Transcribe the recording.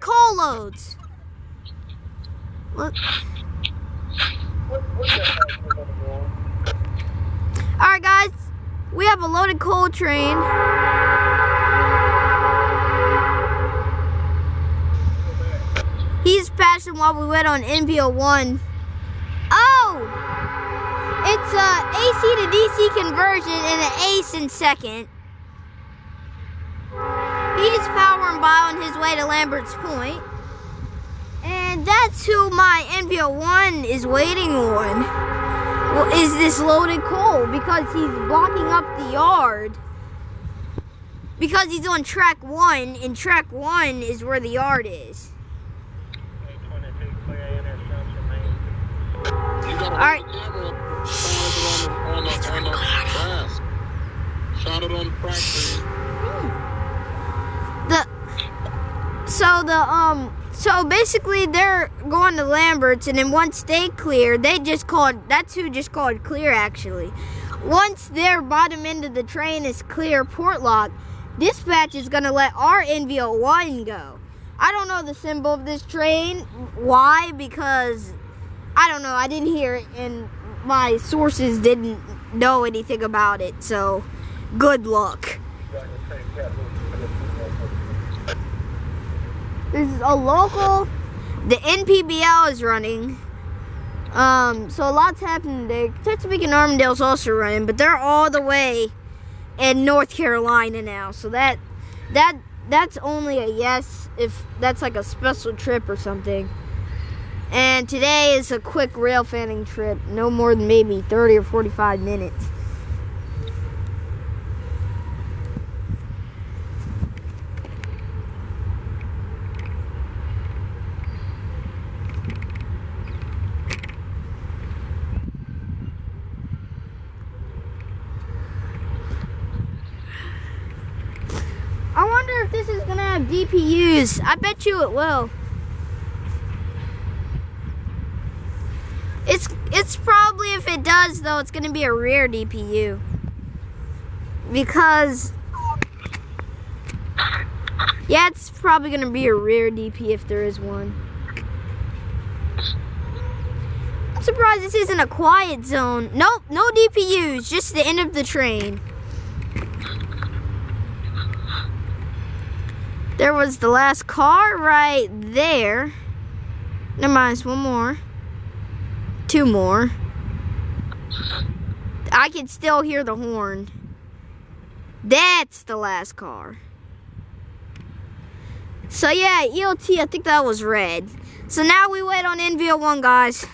coal loads. Look. Alright guys, we have a loaded coal train. He's passing while we wait on NVO1. Oh! It's a AC to DC conversion and an ACE in second. He's powering by on his way to Lambert's Point. And that's who my NVO1 is waiting on. Well, is this loaded coal, because he's blocking up the yard. Because he's on track 1, and track 1 is where the yard is. Alright. Shot it on the factory. So basically they're going to Lambert's, and then once they clear, that's who just called clear actually. Once their bottom end of the train is clear, Portlock, dispatch is gonna let our NVO1 go. I don't know the symbol of this train. Why? Because I don't know, I didn't hear it, and my sources didn't know anything about it, so good luck. This is a local, the NPBL is running, so a lot's happening today. Chesapeake and Armendale's also running, but they're all the way in North Carolina now, so that's only a yes if that's like a special trip or something. And today is a quick rail fanning trip, no more than maybe 30 or 45 minutes. I wonder if this is gonna have DPUs. I bet you it will. It's probably, if it does though, it's gonna be a rear DPU. Because, yeah, it's probably gonna be a rear DP if there is one. I'm surprised this isn't a quiet zone. Nope, no DPUs, just the end of the train. There was the last car right there. Never mind, it's one more. Two more. I can still hear the horn. That's the last car. So yeah, ELT, I think that was red. So now we wait on NVO1, guys.